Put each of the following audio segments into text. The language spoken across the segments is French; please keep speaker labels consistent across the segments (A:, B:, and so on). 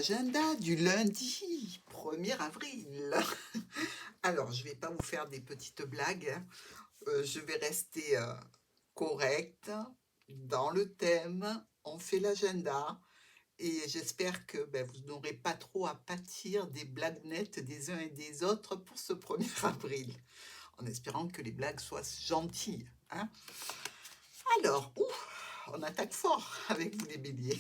A: l'agenda du lundi 1er avril. Alors, je ne vais pas vous faire des petites blagues, hein. Je vais rester correcte dans le thème. On fait l'agenda et j'espère que vous n'aurez pas trop à pâtir des blagnettes des uns et des autres pour ce 1er avril, en espérant que les blagues soient gentilles, hein. Alors, on attaque fort avec vous les béliers.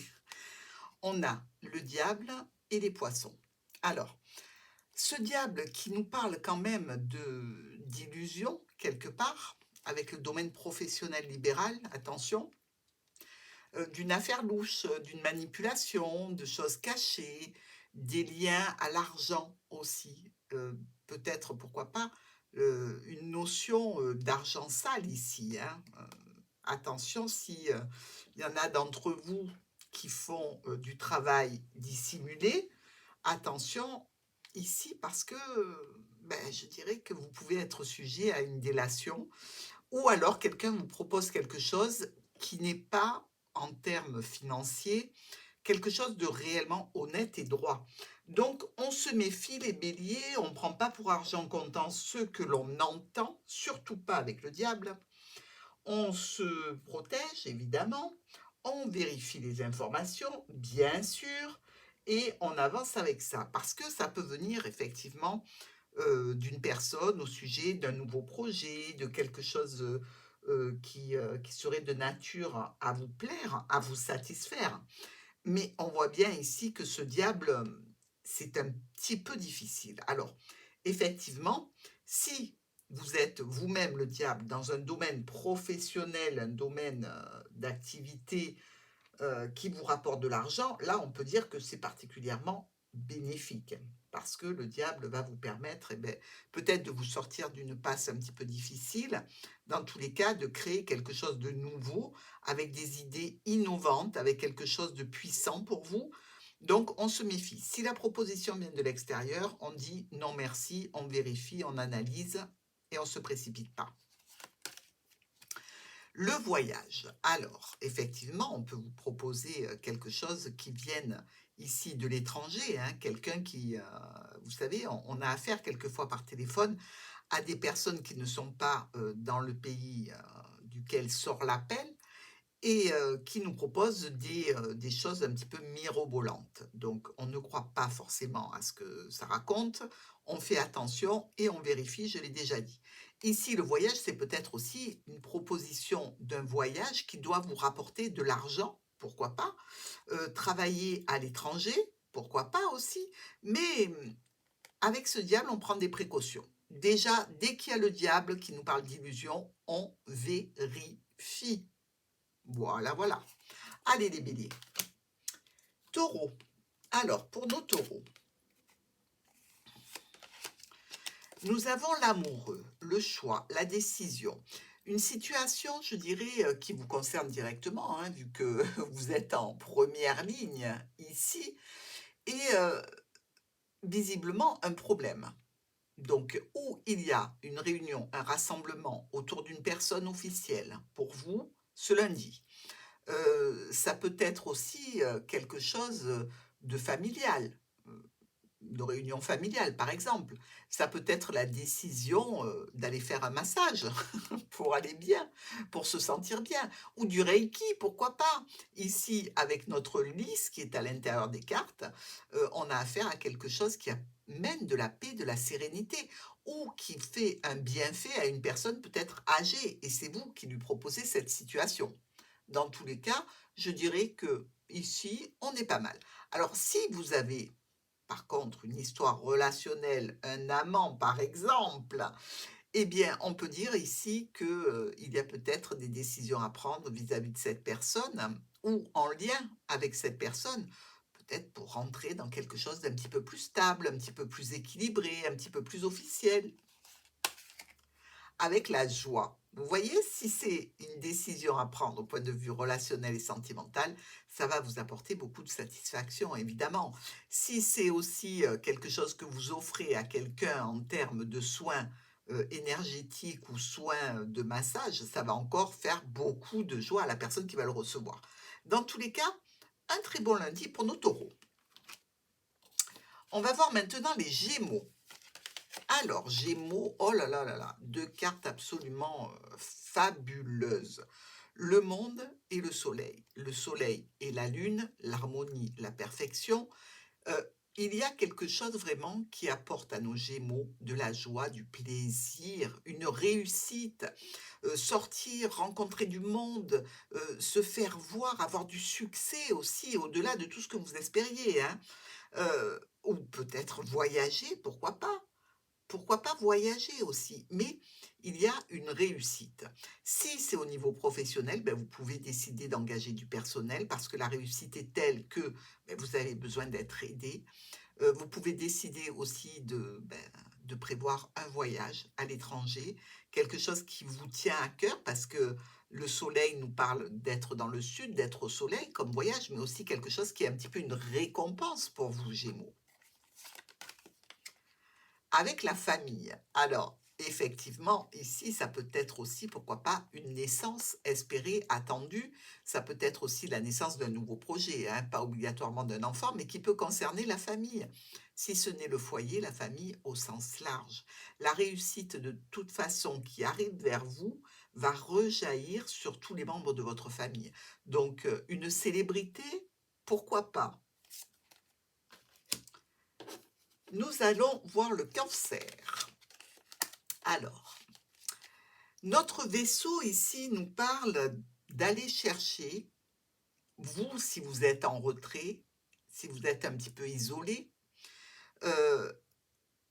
A: On a le diable et les poissons. Alors, ce diable qui nous parle quand même d'illusion, quelque part, avec le domaine professionnel libéral, attention, d'une affaire louche, d'une manipulation, de choses cachées, des liens à l'argent aussi, peut-être, pourquoi pas, une notion d'argent sale ici, hein. Attention, si il y en a d'entre vous qui font du travail dissimulé, attention ici parce que je dirais que vous pouvez être sujet à une délation ou alors quelqu'un vous propose quelque chose qui n'est pas, en termes financiers, quelque chose de réellement honnête et droit. Donc on se méfie les béliers, on ne prend pas pour argent comptant ceux que l'on entend, surtout pas avec le diable. On se protège évidemment, on vérifie les informations, bien sûr, et on avance avec ça. Parce que ça peut venir effectivement d'une personne au sujet d'un nouveau projet, de quelque chose qui serait de nature à vous plaire, à vous satisfaire. Mais on voit bien ici que ce diable, c'est un petit peu difficile. Alors, effectivement, si vous êtes vous-même le diable dans un domaine professionnel, un domaine d'activité qui vous rapporte de l'argent, là, on peut dire que c'est particulièrement bénéfique. Parce que le diable va vous permettre peut-être de vous sortir d'une passe un petit peu difficile, dans tous les cas, de créer quelque chose de nouveau, avec des idées innovantes, avec quelque chose de puissant pour vous. Donc, on se méfie. Si la proposition vient de l'extérieur, on dit non merci, on vérifie, on analyse et on ne se précipite pas. Le voyage. Alors, effectivement, on peut vous proposer quelque chose qui vienne ici de l'étranger, hein, quelqu'un qui, vous savez, on a affaire quelquefois par téléphone à des personnes qui ne sont pas dans le pays duquel sort l'appel et qui nous proposent des choses un petit peu mirobolantes. Donc, on ne croit pas forcément à ce que ça raconte, on fait attention et on vérifie, je l'ai déjà dit. Ici, le voyage, c'est peut-être aussi une proposition d'un voyage qui doit vous rapporter de l'argent, pourquoi pas, travailler à l'étranger, pourquoi pas aussi, mais avec ce diable, on prend des précautions. Déjà, dès qu'il y a le diable qui nous parle d'illusion, on vérifie. Voilà, voilà. Allez les béliers. Taureau. Alors, pour nos taureaux, nous avons l'amoureux, le choix, la décision. Une situation, je dirais, qui vous concerne directement, hein, vu que vous êtes en première ligne ici, et visiblement un problème. Donc, où il y a une réunion, un rassemblement autour d'une personne officielle, pour vous, ce lundi. Ça peut être aussi quelque chose de familial, de réunion familiale, par exemple. Ça peut être la décision d'aller faire un massage pour aller bien, pour se sentir bien, ou du Reiki, pourquoi pas. Ici, avec notre lys qui est à l'intérieur des cartes, on a affaire à quelque chose qui amène de la paix, de la sérénité, ou qui fait un bienfait à une personne peut-être âgée, et c'est vous qui lui proposez cette situation. Dans tous les cas, je dirais que ici, on est pas mal. Alors, si vous avez, par contre, une histoire relationnelle, un amant, par exemple, eh bien, on peut dire ici que, il y a peut-être des décisions à prendre vis-à-vis de cette personne ou en lien avec cette personne, peut-être pour rentrer dans quelque chose d'un petit peu plus stable, un petit peu plus équilibré, un petit peu plus officiel. Avec la joie. Vous voyez, si c'est une décision à prendre au point de vue relationnel et sentimental, ça va vous apporter beaucoup de satisfaction, évidemment. Si c'est aussi quelque chose que vous offrez à quelqu'un en termes de soins énergétiques ou soins de massage, ça va encore faire beaucoup de joie à la personne qui va le recevoir. Dans tous les cas, un très bon lundi pour nos taureaux. On va voir maintenant les Gémeaux. Alors, Gémeaux, oh là là là là, deux cartes absolument fabuleuses. Le monde et le soleil. Le soleil et la lune, l'harmonie, la perfection. Euh, il y a quelque chose vraiment qui apporte à nos Gémeaux de la joie, du plaisir, une réussite, sortir, rencontrer du monde, se faire voir, avoir du succès aussi, au-delà de tout ce que vous espériez, hein. Ou peut-être voyager, pourquoi pas? Pourquoi pas voyager aussi? Mais il y a une réussite. Si c'est au niveau professionnel, ben, vous pouvez décider d'engager du personnel parce que la réussite est telle que ben, vous avez besoin d'être aidé. Vous pouvez décider aussi de prévoir un voyage à l'étranger, quelque chose qui vous tient à cœur parce que le soleil nous parle d'être dans le sud, d'être au soleil comme voyage, mais aussi quelque chose qui est un petit peu une récompense pour vous, Gémeaux. Avec la famille, alors effectivement, ici, ça peut être aussi, pourquoi pas, une naissance espérée, attendue. Ça peut être aussi la naissance d'un nouveau projet, hein, pas obligatoirement d'un enfant, mais qui peut concerner la famille. Si ce n'est le foyer, la famille au sens large. La réussite de toute façon qui arrive vers vous va rejaillir sur tous les membres de votre famille. Donc, une célébrité, pourquoi pas? Nous allons voir le cancer. Alors, notre vaisseau ici nous parle d'aller chercher, vous, si vous êtes en retrait, si vous êtes un petit peu isolé, euh,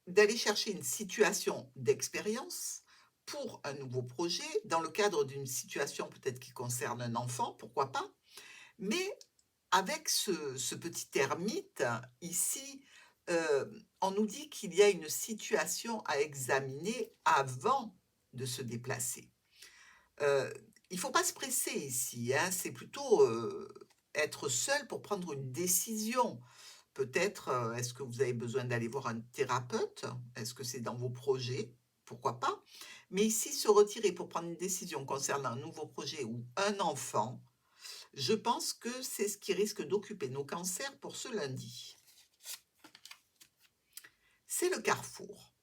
A: d'aller chercher une situation d'expérience pour un nouveau projet, dans le cadre d'une situation peut-être qui concerne un enfant, pourquoi pas, mais avec ce petit ermite ici, euh, on nous dit qu'il y a une situation à examiner avant de se déplacer. Euh, il ne faut pas se presser ici, hein, c'est plutôt être seul pour prendre une décision. Peut-être, est-ce que vous avez besoin d'aller voir un thérapeute? Est-ce que c'est dans vos projets? Pourquoi pas? Mais ici, se retirer pour prendre une décision concernant un nouveau projet ou un enfant, je pense que c'est ce qui risque d'occuper nos cancers pour ce lundi. C'est le carrefour.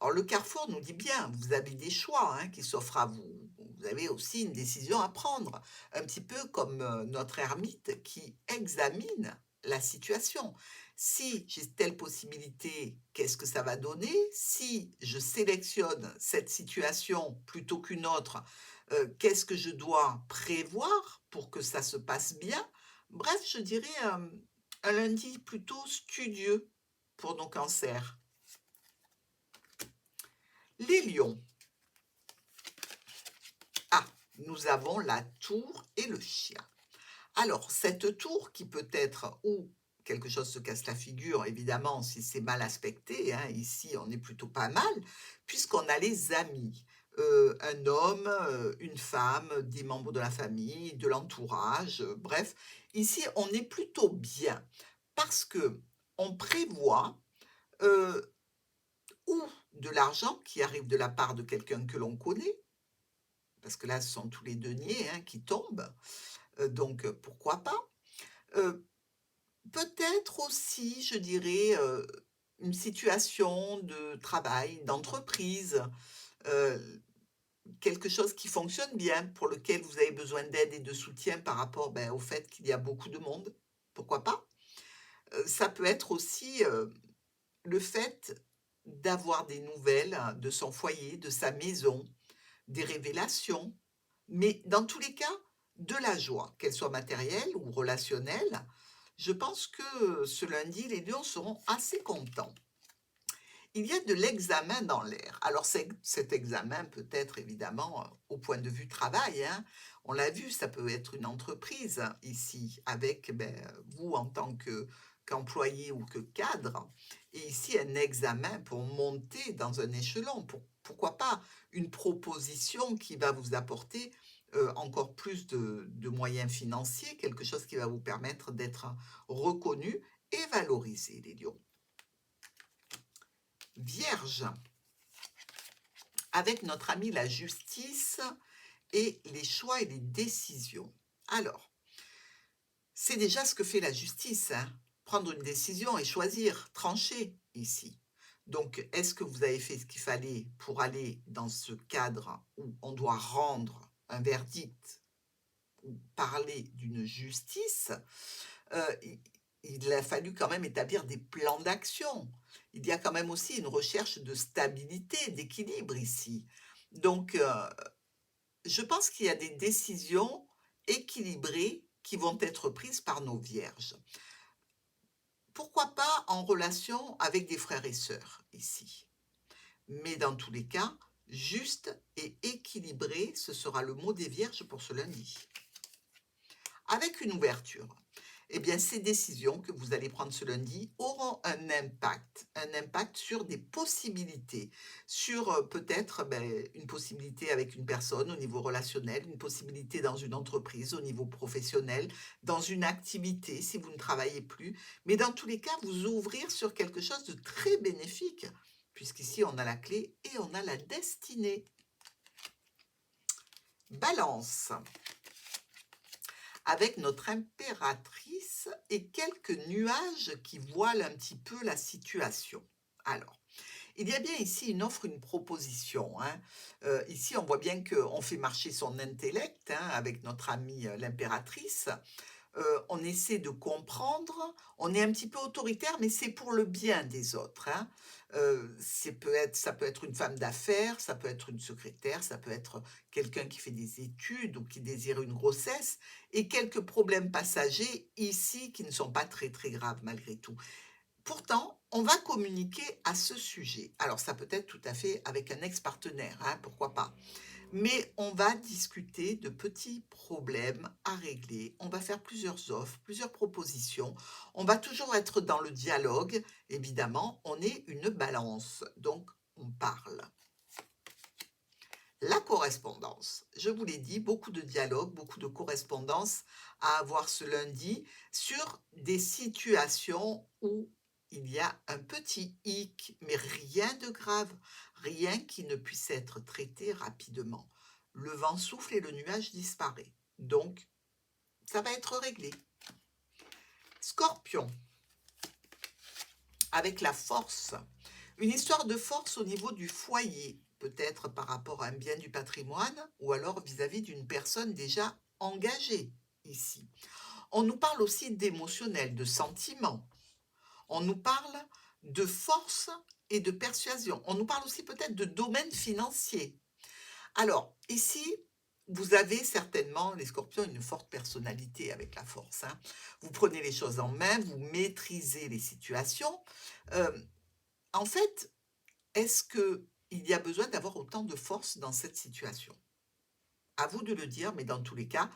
A: Alors le carrefour nous dit bien, vous avez des choix hein, qui s'offrent à vous. Vous avez aussi une décision à prendre, un petit peu comme notre ermite qui examine la situation. Si j'ai telle possibilité, qu'est-ce que ça va donner? Si je sélectionne cette situation plutôt qu'une autre, qu'est-ce que je dois prévoir pour que ça se passe bien? Bref, je dirais un lundi plutôt studieux pour nos cancers. Les lions. Ah, nous avons la tour et le chien. Alors, cette tour qui peut être ou quelque chose se casse la figure, évidemment, si c'est mal aspecté, hein, ici on est plutôt pas mal, puisqu'on a les amis. Un homme, une femme, des membres de la famille, de l'entourage, bref, ici on est plutôt bien parce que on prévoit euh, ou de l'argent qui arrive de la part de quelqu'un que l'on connaît, parce que là, ce sont tous les deniers hein, qui tombent, donc pourquoi pas. Euh, Peut-être aussi, je dirais, une situation de travail, d'entreprise, euh, quelque chose qui fonctionne bien, pour lequel vous avez besoin d'aide et de soutien par rapport au fait qu'il y a beaucoup de monde, pourquoi pas. Ça peut être aussi le fait d'avoir des nouvelles de son foyer, de sa maison, des révélations, mais dans tous les cas, de la joie, qu'elle soit matérielle ou relationnelle. Je pense que ce lundi, les lions seront assez contents. Il y a de l'examen dans l'air. Alors cet examen peut être évidemment au point de vue travail. Hein. On l'a vu, ça peut être une entreprise ici, avec vous en tant qu'employé ou que cadre. Et ici, un examen pour monter dans un échelon. Pourquoi pas une proposition qui va vous apporter encore plus de moyens financiers, quelque chose qui va vous permettre d'être reconnu et valorisé, les lions. Vierge, avec notre ami la justice et les choix et les décisions. Alors, c'est déjà ce que fait la justice. Hein. prendre une décision et choisir, trancher ici. Donc, est-ce que vous avez fait ce qu'il fallait pour aller dans ce cadre où on doit rendre un verdict ou parler d'une justice? I il a fallu quand même établir des plans d'action. Il y a quand même aussi une recherche de stabilité, d'équilibre ici. Donc, je pense qu'il y a des décisions équilibrées qui vont être prises par nos vierges. Pourquoi pas en relation avec des frères et sœurs ici? Mais dans tous les cas, juste et équilibré, ce sera le mot des vierges pour ce lundi. Avec une ouverture, eh bien, ces décisions que vous allez prendre ce lundi auront un impact sur des possibilités, sur peut-être une possibilité avec une personne au niveau relationnel, une possibilité dans une entreprise au niveau professionnel, dans une activité si vous ne travaillez plus, mais dans tous les cas, vous ouvrir sur quelque chose de très bénéfique, puisqu'ici on a la clé et on a la destinée. Balance avec notre impératrice et quelques nuages qui voilent un petit peu la situation. Alors, il y a bien ici une offre, une proposition, hein. Ici, on voit bien qu'on fait marcher son intellect, hein, avec notre amie l'impératrice. On essaie de comprendre, on est un petit peu autoritaire, mais c'est pour le bien des autres, hein. Ça peut être une femme d'affaires, ça peut être une secrétaire, ça peut être quelqu'un qui fait des études ou qui désire une grossesse et quelques problèmes passagers ici qui ne sont pas très, très graves malgré tout. Pourtant, on va communiquer à ce sujet. Alors ça peut être tout à fait avec un ex-partenaire, hein, pourquoi pas? Mais on va discuter de petits problèmes à régler. On va faire plusieurs offres, plusieurs propositions. On va toujours être dans le dialogue. Évidemment, on est une balance, donc on parle. La correspondance. Je vous l'ai dit, beaucoup de dialogue, beaucoup de correspondance à avoir ce lundi sur des situations où il y a un petit hic, mais rien de grave, rien qui ne puisse être traité rapidement. Le vent souffle et le nuage disparaît. Donc, ça va être réglé. Scorpion, avec la force. Une histoire de force au niveau du foyer, peut-être par rapport à un bien du patrimoine ou alors vis-à-vis d'une personne déjà engagée ici. On nous parle aussi d'émotionnel, de sentiments. On nous parle de force et de persuasion. On nous parle aussi peut-être de domaine financier. Alors, ici, vous avez certainement, les scorpions, une forte personnalité avec la force, hein. Vous prenez les choses en main, vous maîtrisez les situations. Euh, En fait, est-ce qu'il y a besoin d'avoir autant de force dans cette situation? À vous de le dire, mais dans tous les cas,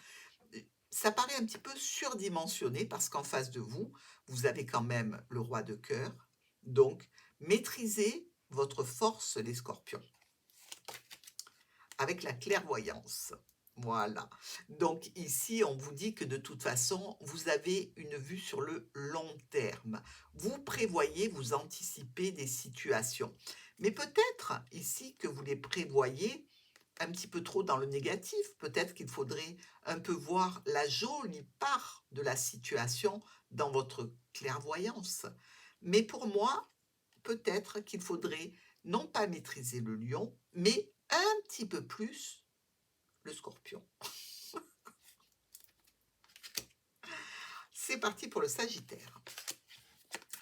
A: ça paraît un petit peu surdimensionné parce qu'en face de vous, vous avez quand même le roi de cœur. Donc, maîtrisez votre force, les scorpions, avec la clairvoyance. Voilà. Donc ici, on vous dit que de toute façon, vous avez une vue sur le long terme. Vous prévoyez, vous anticipez des situations. Mais peut-être ici que vous les prévoyez un petit peu trop dans le négatif. Peut-être qu'il faudrait un peu voir la jolie part de la situation dans votre clairvoyance. Mais pour moi, peut-être qu'il faudrait non pas maîtriser le lion, mais un petit peu plus le scorpion. C'est parti pour le Sagittaire,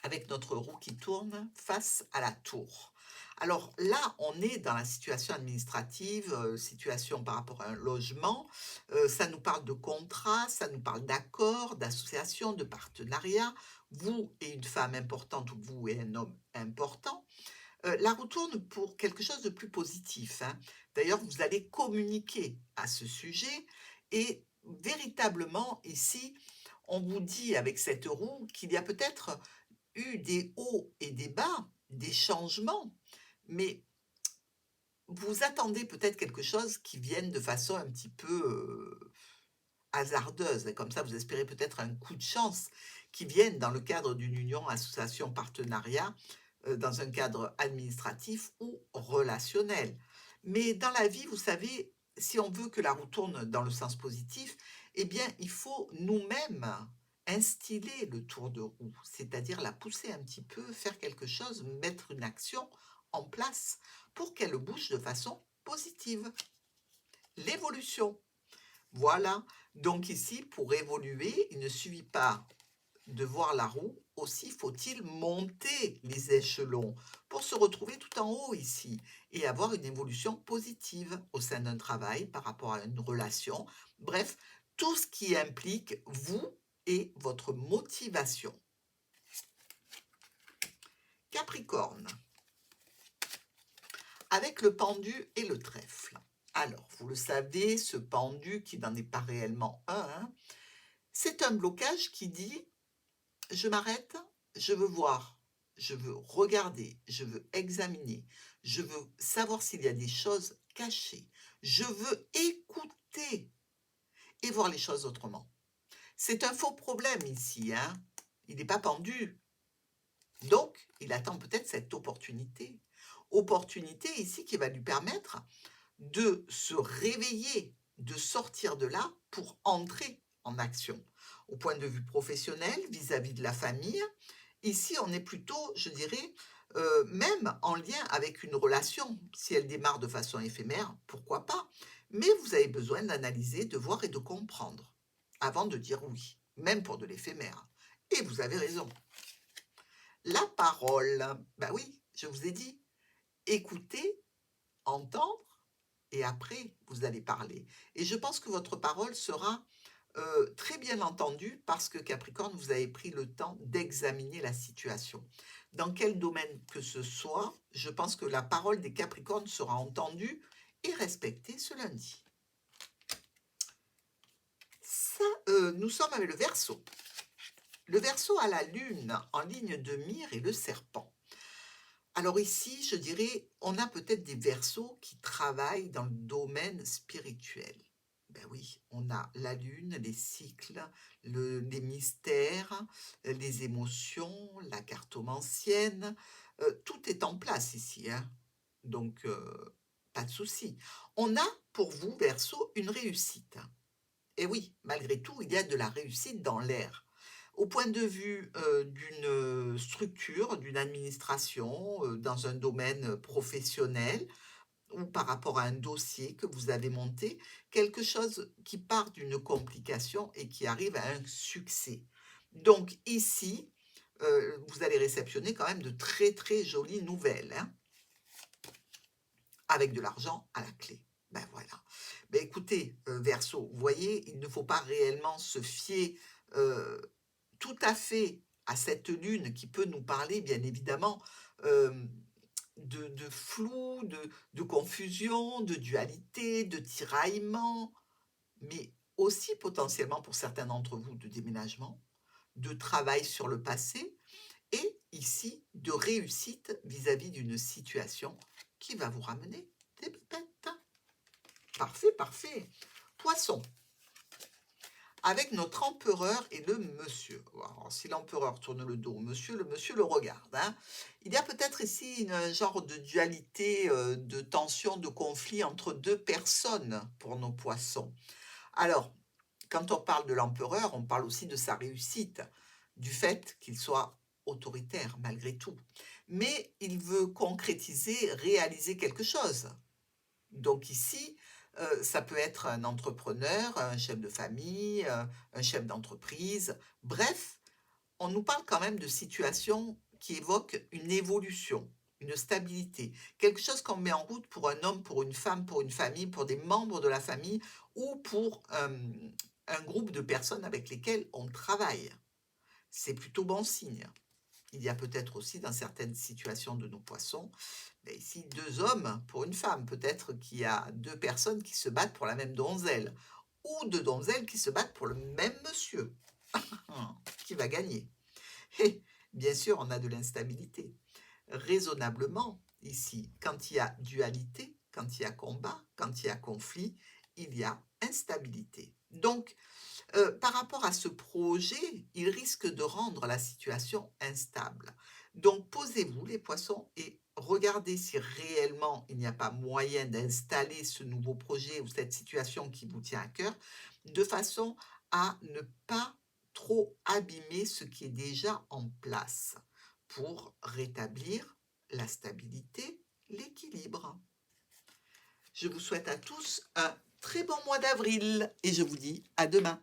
A: avec notre roue qui tourne face à la tour. Alors là, on est dans la situation administrative, situation par rapport à un logement. Ça nous parle de contrat, ça nous parle d'accord, d'association, de partenariat. Vous et une femme importante ou vous et un homme important. La roue tourne pour quelque chose de plus positif, hein. D'ailleurs, vous allez communiquer à ce sujet et véritablement ici, on vous dit avec cette roue qu'il y a peut-être eu des hauts et des bas, des changements, mais vous attendez peut-être quelque chose qui vienne de façon un petit peu hasardeuse. Et comme ça, vous espérez peut-être un coup de chance qui vienne dans le cadre d'une union, association, partenariat, dans un cadre administratif ou relationnel. Mais dans la vie, vous savez, si on veut que la roue tourne dans le sens positif, eh bien, il faut nous-mêmes instiller le tour de roue, c'est-à-dire la pousser un petit peu, faire quelque chose, mettre une action en place pour qu'elle bouge de façon positive. L'évolution. Voilà. Donc ici, pour évoluer, il ne suffit pas de voir la roue, aussi faut-il monter les échelons pour se retrouver tout en haut ici et avoir une évolution positive au sein d'un travail par rapport à une relation. Bref, tout ce qui implique vous et votre motivation. Capricorne, avec le pendu et le trèfle. Alors, vous le savez, ce pendu qui n'en est pas réellement un, hein, c'est un blocage qui dit je m'arrête, je veux voir, je veux regarder, je veux examiner, je veux savoir s'il y a des choses cachées, je veux écouter et voir les choses autrement. C'est un faux problème ici, hein. Il n'est pas pendu. Donc, il attend peut-être cette opportunité. Opportunité ici qui va lui permettre de se réveiller, de sortir de là pour entrer en action. Au point de vue professionnel, vis-à-vis de la famille, ici on est plutôt, je dirais, même en lien avec une relation. Si elle démarre de façon éphémère, pourquoi pas? Mais vous avez besoin d'analyser, de voir et de comprendre avant de dire oui, même pour de l'éphémère. Et vous avez raison. La parole, ben oui, je vous ai dit, écoutez, entendre, et après, vous allez parler. Et je pense que votre parole sera très bien entendue parce que Capricorne, vous avez pris le temps d'examiner la situation. Dans quel domaine que ce soit, je pense que la parole des Capricornes sera entendue et respectée ce lundi. Ça, nous sommes avec le Verseau. Le Verseau a la lune en ligne de mire et le serpent. Alors ici, je dirais, on a peut-être des Verseaux qui travaillent dans le domaine spirituel. Ben oui, on a la lune, les cycles, les mystères, les émotions, la cartomancienne, tout est en place ici, hein. Donc, pas de souci. On a pour vous, Verseau, une réussite. Et oui, malgré tout, il y a de la réussite dans l'air. Au point de vue d'une structure, d'une administration, dans un domaine professionnel, ou par rapport à un dossier que vous avez monté, quelque chose qui part d'une complication et qui arrive à un succès. Donc ici, vous allez réceptionner quand même de très très jolies nouvelles, hein, avec de l'argent à la clé. Ben voilà. Ben écoutez, Verseau, vous voyez, il ne faut pas réellement se fier tout à fait à cette lune qui peut nous parler, bien évidemment, de flou, de confusion, de dualité, de tiraillement, mais aussi potentiellement pour certains d'entre vous de déménagement, de travail sur le passé et ici de réussite vis-à-vis d'une situation qui va vous ramener des pépettes. Parfait, parfait. Poisson, avec notre empereur et le monsieur. Alors, si l'empereur tourne le dos au monsieur, le monsieur le regarde, hein. Il y a peut-être ici un genre de dualité, de tension, de conflit entre deux personnes pour nos poissons. Alors, quand on parle de l'empereur, on parle aussi de sa réussite, du fait qu'il soit autoritaire malgré tout. Mais il veut concrétiser, réaliser quelque chose. Donc ici, ça peut être un entrepreneur, un chef de famille, un chef d'entreprise. Bref, on nous parle quand même de situations qui évoquent une évolution, une stabilité, quelque chose qu'on met en route pour un homme, pour une femme, pour une famille, pour des membres de la famille ou pour un groupe de personnes avec lesquelles on travaille. C'est plutôt bon signe. Il y a peut-être aussi dans certaines situations de nos poissons, ben ici, deux hommes pour une femme. Peut-être qu'il y a deux personnes qui se battent pour la même donzelle. Ou deux donzelles qui se battent pour le même monsieur. Qui va gagner? Et bien sûr, on a de l'instabilité. Raisonnablement, ici, quand il y a dualité, quand il y a combat, quand il y a conflit, il y a instabilité. Donc, par rapport à ce projet, il risque de rendre la situation instable. Donc posez-vous les poissons et regardez si réellement il n'y a pas moyen d'installer ce nouveau projet ou cette situation qui vous tient à cœur, de façon à ne pas trop abîmer ce qui est déjà en place pour rétablir la stabilité, l'équilibre. Je vous souhaite à tous un très bon mois d'avril et je vous dis à demain.